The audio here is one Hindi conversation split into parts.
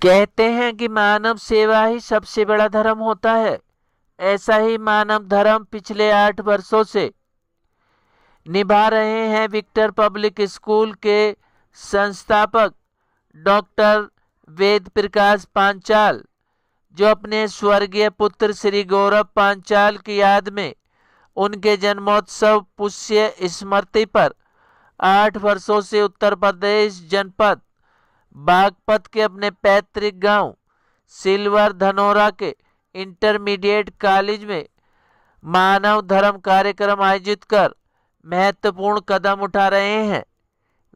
कहते हैं कि मानव सेवा ही सबसे बड़ा धर्म होता है। ऐसा ही मानव धर्म पिछले 8 वर्षों से निभा रहे हैं विक्टर पब्लिक स्कूल के संस्थापक डॉक्टर वेद प्रकाश पांचाल, जो अपने स्वर्गीय पुत्र श्री गौरव पांचाल की याद में उनके जन्मोत्सव पुष्य स्मृति पर 8 वर्षों से उत्तर प्रदेश जनपद बागपत के अपने पैतृक गांव सिल्वर धनोरा के इंटरमीडिएट कॉलेज में मानव धर्म कार्यक्रम आयोजित कर महत्वपूर्ण कदम उठा रहे हैं।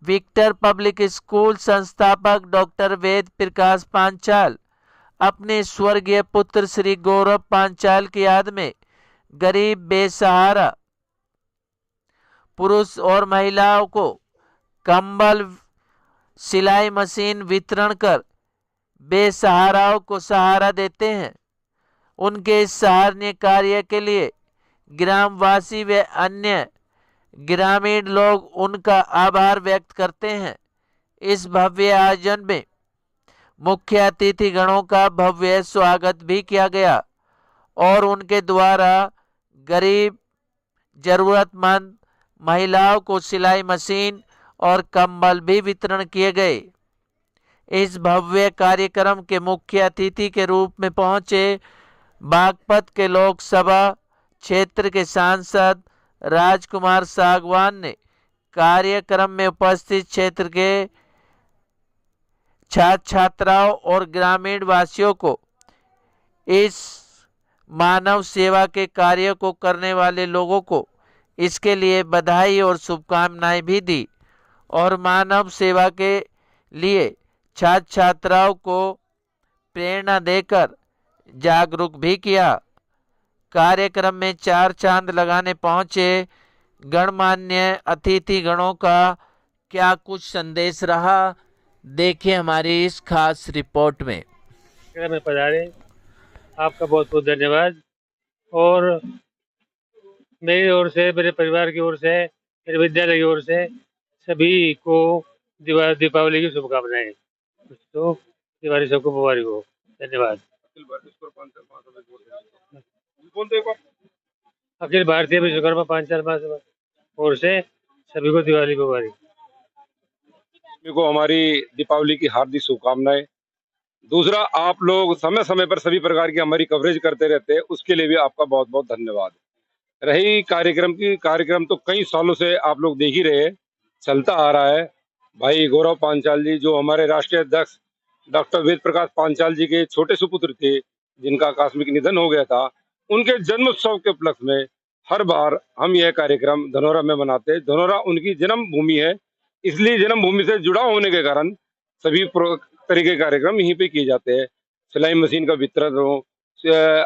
विक्टर पब्लिक स्कूल संस्थापक डॉक्टर वेद प्रकाश पांचाल अपने स्वर्गीय पुत्र श्री गौरव पांचाल की याद में गरीब बेसहारा पुरुष और महिलाओं को कंबल, सिलाई मशीन वितरण कर बेसहाराओं को सहारा देते हैं। उनके इस सराहनीय कार्य के लिए ग्रामवासी व अन्य ग्रामीण लोग उनका आभार व्यक्त करते हैं। इस भव्य आयोजन में मुख्य अतिथि गणों का भव्य स्वागत भी किया गया और उनके द्वारा गरीब जरूरतमंद महिलाओं को सिलाई मशीन और कंबल भी वितरण किए गए। इस भव्य कार्यक्रम के मुख्य अतिथि के रूप में पहुंचे बागपत के लोकसभा क्षेत्र के सांसद राजकुमार सागवान ने कार्यक्रम में उपस्थित क्षेत्र के छात्र छात्राओं और ग्रामीण वासियों को इस मानव सेवा के कार्य को करने वाले लोगों को इसके लिए बधाई और शुभकामनाएं भी दी और मानव सेवा के लिए छात्र छात्राओं को प्रेरणा देकर जागरूक भी किया। कार्यक्रम में 4 चांद लगाने पहुंचे गणमान्य अतिथि गणों का क्या कुछ संदेश रहा, देखिए हमारी इस खास रिपोर्ट में। में पधारे, आपका बहुत बहुत धन्यवाद। और मेरी ओर से, मेरे परिवार की ओर से, मेरे विद्यालय की ओर से सभी को दीपावली की शुभकामनाएं। तो दिवाली सबको मुबारक हो। धन्यवाद। अखिल भारतीय विश्वकर्मा पांचाल महासभा ओर से सभी को दिवाली मुबारक। को हमारी दीपावली की हार्दिक शुभकामनाएं। दूसरा, आप लोग समय समय पर सभी प्रकार की हमारी कवरेज करते रहते हैं, उसके लिए भी आपका बहुत बहुत धन्यवाद। रही कार्यक्रम तो कई सालों से आप लोग देख ही रहे, चलता आ रहा है। भाई गौरव पांचाल जी, जो हमारे राष्ट्रीय अध्यक्ष डॉक्टर वेद प्रकाश पांचाल जी के छोटे सुपुत्र थे, जिनका आकस्मिक निधन हो गया था, उनके जन्मोत्सव के उपलक्ष्य में हर बार हम यह कार्यक्रम धनोरा में मनाते हैं। धनोरा उनकी जन्म भूमि है, इसलिए जन्मभूमि से जुड़ा होने के कारण सभी तरीके के कार्यक्रम यहीं पे किए जाते हैं। सिलाई मशीन का वितरण हो,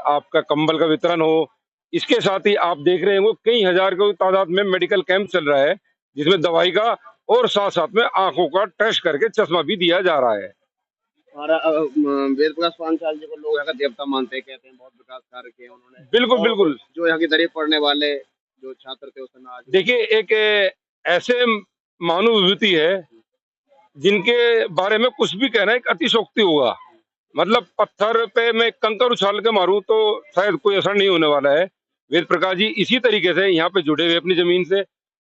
आपका कंबल का वितरण हो, इसके साथ ही आप देख रहे होंगे कई हजार की तादाद में मेडिकल कैंप चल रहा है, जिसमें दवाई का और साथ साथ में आंखों का टेस्ट करके चश्मा भी दिया जा रहा है। वेद प्रकाश पांचाल जी को लोग यहाँ का देवता मानते हैं, कहते हैं बहुत विकास कार्य किए उन्होंने। बिल्कुल बिल्कुल। जो यहाँ की दरिया पढ़ने वाले जो छात्र थे उस समय, आज देखिए, एक ऐसे मानव विभूति है जिनके बारे में कुछ भी कहना एक अतिशोक्ति होगा। मतलब पत्थर पे मैं कंकर उछाल के मारूं तो शायद कोई असर नहीं होने वाला है। वेद प्रकाश जी इसी तरीके से यहाँ पे जुड़े हुए अपनी जमीन से,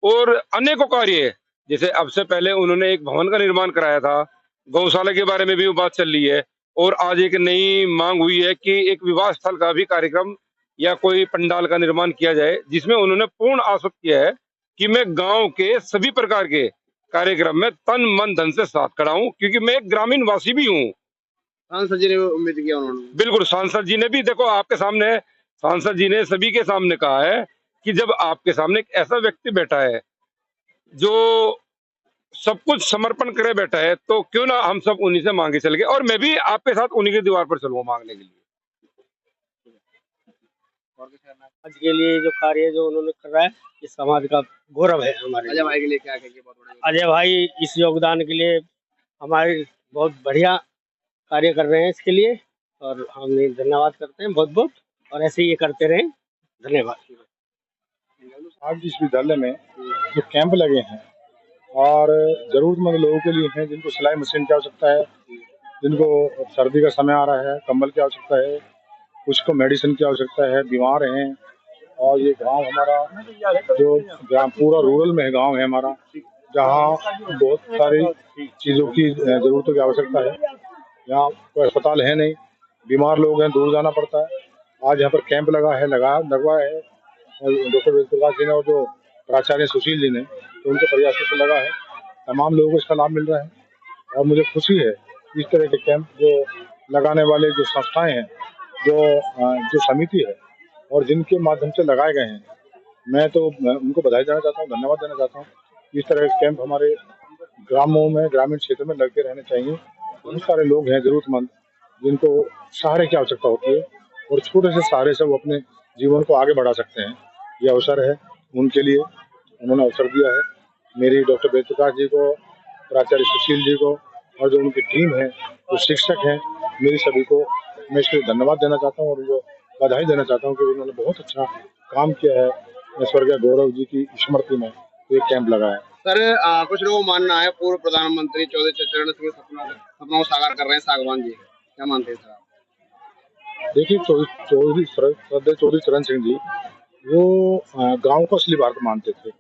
और अनेकों कार्य है। जैसे अब से पहले उन्होंने एक भवन का निर्माण कराया था, गौशाला के बारे में भी बात चल रही है, और आज एक नई मांग हुई है कि एक विवाह स्थल का भी कार्यक्रम या कोई पंडाल का निर्माण किया जाए, जिसमें उन्होंने पूर्ण आश्वस्त किया है कि मैं गांव के सभी प्रकार के कार्यक्रम में तन मन धन से साथ खड़ा हूं, क्योंकि मैं एक ग्रामीण वासी भी हूं। सांसद जी ने उम्मीद किया उन्होंने। बिल्कुल, सांसद जी ने भी, देखो आपके सामने, सांसद जी ने सभी के सामने कहा है कि जब आपके सामने एक ऐसा व्यक्ति बैठा है जो सब कुछ समर्पण करे बैठा है, तो क्यों ना हम सब उन्हीं से मांगे चल गए, और मैं भी आपके साथ उन्हीं की दीवार पर चलूंगा मांगने के लिए। आज के लिए जो कार्य जो उन्होंने कर रहा है, इस समाज का गौरव है हमारे। अजय भाई के लिए क्या कहेंगे? बहुत बड़ा अजय भाई इस योगदान के लिए हमारे बहुत बढ़िया कार्य कर रहे हैं इसके लिए, और हम धन्यवाद करते हैं बहुत बहुत, और ऐसे ही ये करते रहें। धन्यवाद। आज इस विद्यालय में जो कैंप लगे हैं और जरूरतमंद लोगों के लिए हैं, जिनको सिलाई मशीन की आवश्यकता है, जिनको सर्दी का समय आ रहा है, कंबल की आवश्यकता है, कुछ को मेडिसिन की आवश्यकता है, बीमार हैं। और ये गांव हमारा जो ग्राम पूरा रूरल में है, गांव है हमारा, जहाँ बहुत सारी चीज़ों की ज़रूरतों की आवश्यकता है। यहाँ कोई अस्पताल है नहीं, बीमार लोग हैं, दूर जाना पड़ता है। आज यहाँ पर कैंप लगवाया है और डॉक्टर वेद प्रकाश जी ने और जो प्राचार्य सुशील जी ने, तो उनके प्रयासों से लगा है। तमाम लोगों को इसका लाभ मिल रहा है और मुझे खुशी है इस तरह के कैंप जो लगाने वाले जो संस्थाएं हैं, जो समिति है और जिनके माध्यम से लगाए गए हैं, मैं उनको बधाई देना चाहता हूँ, धन्यवाद देना चाहता हूँ। इस तरह के कैंप हमारे ग्रामों में, ग्रामीण क्षेत्र में लगते रहने चाहिए। बहुत सारे लोग हैं जरूरतमंद जिनको सहारे की आवश्यकता होती है और छोटे से सहारे से वो अपने जीवन को आगे बढ़ा सकते हैं। ये अवसर है उनके लिए, उन्होंने अवसर दिया है। मेरी डॉक्टर वेद प्रकाश जी को, प्राचार्य सुशील जी को और जो उनकी टीम है, जो शिक्षक हैं, मेरी सभी को मैं इसके लिए धन्यवाद देना चाहता हूँ और उनको बधाई देना चाहता हूँ कि उन्होंने बहुत अच्छा काम किया है। स्वर्गीय गौरव जी की स्मृति में एक कैंप लगाया। सर, कुछ लोगों का मानना है पूर्व प्रधानमंत्री चौधरी चरण सिंह सपनों को साकार कर रहे हैं सागवान जी, क्या मानते हैं सर आप? देखिए, चौधरी चरण सिंह जी वो गांव को असली भारत मानते थे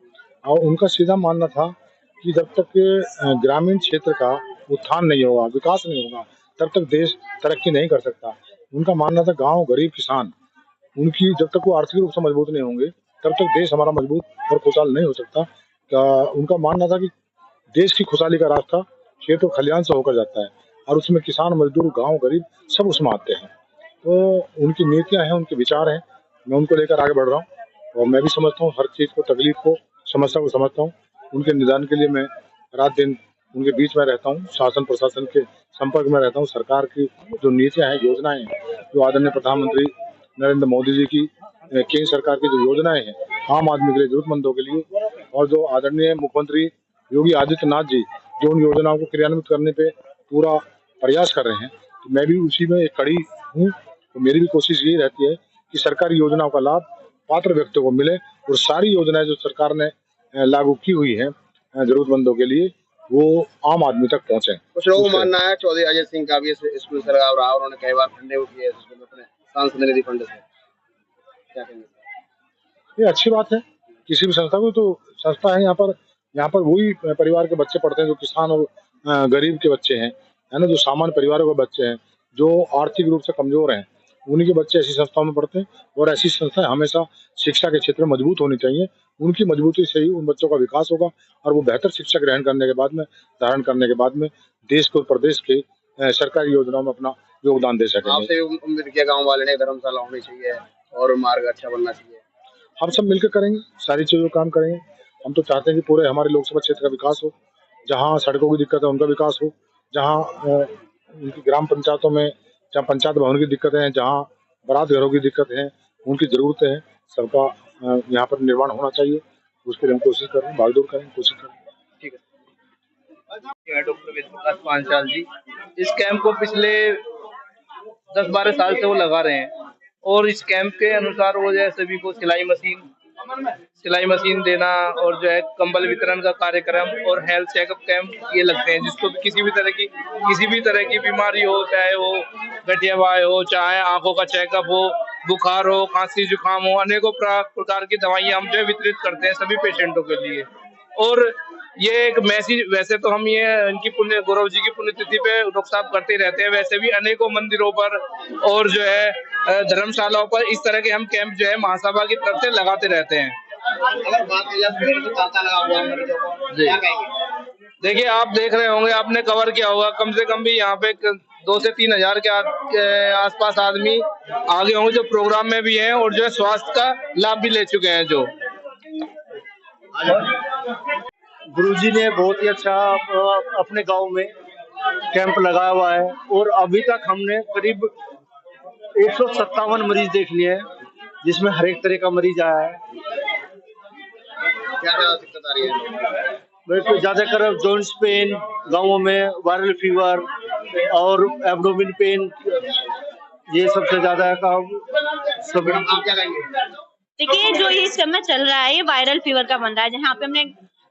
और उनका सीधा मानना था कि जब तक ग्रामीण क्षेत्र का उत्थान नहीं होगा, विकास नहीं होगा, तब तक देश तरक्की नहीं कर सकता। उनका मानना था गांव, गरीब, किसान, उनकी जब तक वो आर्थिक रूप से मजबूत नहीं होंगे तब तक देश हमारा मजबूत और खुशहाल नहीं हो सकता। उनका मानना था कि देश की खुशहाली का रास्ता खेत और खलिहान से होकर जाता है और उसमें किसान, मजदूर, गांव, गरीब सब उसमें आते हैं। तो उनकी नीतियां हैं, उनके विचार हैं, मैं उनको लेकर आगे बढ़ रहा हूँ और मैं भी समझता हूँ हर चीज़ को, तकलीफ को, समस्या को समझता हूँ। उनके निदान के लिए मैं रात दिन उनके बीच में रहता हूँ, शासन प्रशासन के संपर्क में रहता हूँ। सरकार की जो नीतियां हैं, योजनाएं हैं, जो आदरणीय प्रधानमंत्री नरेंद्र मोदी जी की केंद्र सरकार की जो योजनाएं हैं आम आदमी के लिए, जरूरतमंदों के लिए, और जो आदरणीय मुख्यमंत्री योगी आदित्यनाथ जी जो उन योजनाओं को क्रियान्वित करने पे पूरा प्रयास कर रहे हैं, तो मैं भी उसी में एक कड़ी हूँ। तो मेरी भी कोशिश यही रहती है कि सरकारी योजनाओं का लाभ पात्र व्यक्तियों को मिले और सारी योजनाएं जो सरकार ने लागू की हुई है जरूरतमंदों के लिए, वो आम आदमी तक पहुंचे। कुछ लोगों को मानना है चौधरी अजय सिंह का भी स्कूल से लगाव रहा, उन्होंने कई बार फंडे किए अपने सांसद निधि फंड से, क्या कहेंगे? ये अच्छी बात है, किसी भी संस्था को, तो संस्था है यहाँ पर वही परिवार के बच्चे पढ़ते हैं जो किसान और गरीब के बच्चे हैं, है ना, जो सामान्य परिवारों के बच्चे हैं, जो आर्थिक रूप से कमजोर हैं, उन्हीं के बच्चे ऐसी संस्थाओं में पढ़ते हैं। और ऐसी संस्थाएं हमेशा शिक्षा के क्षेत्र में मजबूत होनी चाहिए। उनकी मजबूती से ही उन बच्चों का विकास होगा और वो बेहतर शिक्षा ग्रहण करने के बाद में, धारण करने के बाद में देश को, प्रदेश के सरकारी योजनाओं में अपना योगदान दे सकेंगे। आपसे उम्मीद किया गाँव वाले ने धर्मशाला होनी चाहिए और मार्ग अच्छा बनना चाहिए। हम सब मिलकर करेंगे, सारी चीजों का काम करेंगे। हम तो चाहते हैं कि पूरे हमारे लोकसभा क्षेत्र का विकास हो, जहाँ सड़कों की दिक्कत है उनका विकास हो, जहाँ उनकी ग्राम पंचायतों में जहाँ पंचायत भवन की दिक्कतें हैं, जहाँ बारात घरों की दिक्कत है, उनकी जरूरतें हैं, सबका यहाँ पर निर्माण होना चाहिए। उसके लिए हम कोशिश कर रहे हैं, भागदौड़ करेंगे, कोशिश करेंगे। ठीक है। डॉक्टर वेद प्रकाश पांचाल जी इस कैंप को पिछले 10-12 साल से वो लगा रहे हैं और इस कैंप के अनुसार वो जो है सभी को सिलाई मशीन देना और जो है कंबल वितरण का कार्यक्रम और हेल्थ चेकअप कैंप ये लगते हैं, जिसको भी किसी भी तरह की बीमारी हो, चाहे वो गठियावाय हो, चाहे आंखों का चेकअप हो, बुखार हो, खांसी जुकाम हो, अनेकों प्रकार की दवाइयां हम जो वितरित करते हैं सभी पेशेंटों के लिए। और ये एक मैसेज, वैसे तो हम ये इनकी गौरव जी की पुण्यतिथि पे डॉक्टर साहब करते रहते हैं, वैसे भी अनेकों मंदिरों पर और जो है धर्मशालाओं पर इस तरह के हम कैंप जो है महासभा की तरफ से लगाते रहते हैं। अगर बात की जाए देखिए, आप देख रहे होंगे, आपने कवर किया होगा, कम से कम भी यहाँ पे 2 से 3 हजार के आसपास आदमी आगे होंगे जो प्रोग्राम में भी हैं और जो है स्वास्थ्य का लाभ भी ले चुके हैं। जो गुरुजी ने बहुत ही अच्छा अपने गांव में कैंप लगाया हुआ है और अभी तक हमने करीब 157 मरीज देख लिए हैं, जिसमें हर एक तरह का मरीज आया है। क्या दिक्कत आ रही है? तो ज्यादातर जॉइंट्स पेन गाँवों में, वायरल फीवर और एब्डोमिन पेन, ये सबसे ज्यादा काम सब। आप क्या कहेंगे? देखिए, जो ये समय चल रहा है ये वायरल फीवर का बन रहा है, जहाँ पे हमने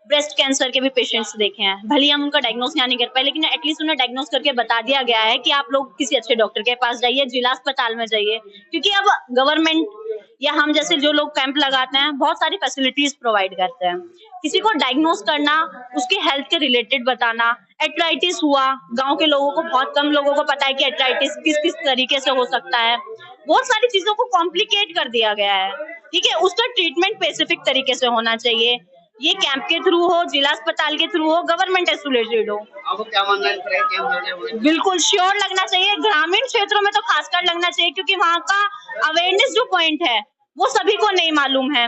ब्रेस्ट कैंसर के भी पेशेंट्स देखे हैं। भले ही हम उनका डायग्नोस यहाँ नहीं कर पाए, लेकिन एटलीस्ट उन्हें डायग्नोस करके बता दिया गया है कि आप लोग किसी अच्छे डॉक्टर के पास जाइए, जिला अस्पताल में जाइए, क्योंकि अब गवर्नमेंट या हम जैसे जो लोग कैंप लगाते हैं बहुत सारी फैसिलिटीज प्रोवाइड करते हैं। किसी को डायग्नोस करना, उसके हेल्थ के रिलेटेड बताना, एट्राइटिस हुआ, गांव के लोगों को, बहुत कम लोगों को पता है कि एट्राइटिस किस किस तरीके से हो सकता है। बहुत सारी चीजों को कॉम्प्लिकेट कर दिया गया है, ठीक है। उसका ट्रीटमेंट स्पेसिफिक तरीके से होना चाहिए। ये कैंप के थ्रू हो, जिला अस्पताल के थ्रू हो, गवर्नमेंट एसोसिएटेड हो। आपको क्या मानना है? बिल्कुल श्योर लगना चाहिए। ग्रामीण क्षेत्रों में तो खासकर लगना चाहिए, क्योंकि वहाँ का अवेयरनेस जो पॉइंट है वो सभी को नहीं मालूम है।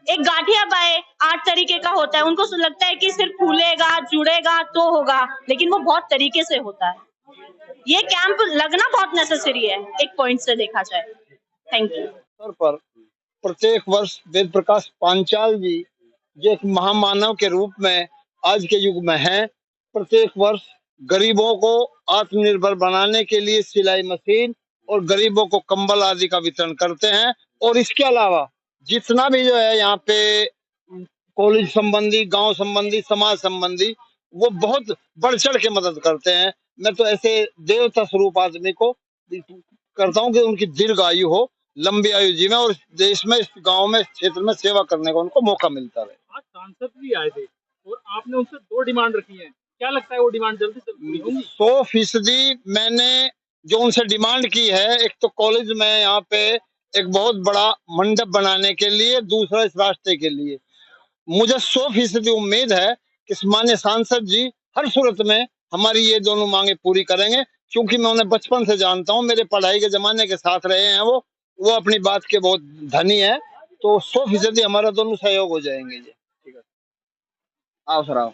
एक गाठिया बाय 8 तरीके का होता है, उनको लगता है कि सिर्फ फूलेगा जुड़ेगा तो होगा, लेकिन वो बहुत तरीके से होता है। ये कैंप लगना बहुत नेसेसरी है एक पॉइंट से देखा जाए। Thank you. पर प्रत्येक वर्ष वेद प्रकाश पांचाल जी जो एक महामानव के रूप में आज के युग में हैं, प्रत्येक वर्ष गरीबों को आत्मनिर्भर बनाने के लिए सिलाई मशीन और गरीबों को कंबल आदि का वितरण करते हैं। और इसके अलावा जितना भी जो है यहाँ पे कॉलेज संबंधी, गांव संबंधी, समाज संबंधी, वो बहुत बढ़ चढ़ के मदद करते हैं। मैं तो ऐसे देवता स्वरूप आदमी को करता हूँ कि उनकी दीर्घ आयु हो, लंबी आयु जीवन, और देश में, गांव में, क्षेत्र में सेवा करने का उनको मौका मिलता रहे। आज सांसद भी आए थे और आपने उनसे 2 डिमांड रखी है, क्या लगता है वो डिमांड जल्दी से पूरी होंगी? 100% मैंने जो उनसे डिमांड की है, एक तो कॉलेज में यहाँ पे एक बहुत बड़ा मंडप बनाने के लिए, दूसरा इस रास्ते के लिए। मुझे 100% उम्मीद है कि माननीय सांसद जी हर सूरत में हमारी ये दोनों मांगे पूरी करेंगे, क्योंकि मैं उन्हें बचपन से जानता हूँ, मेरे पढ़ाई के जमाने के साथ रहे हैं। वो अपनी बात के बहुत धनी है, तो 100% हमारा दोनों सहयोग हो जाएंगे जी। ठीक है, आओ सर आओ।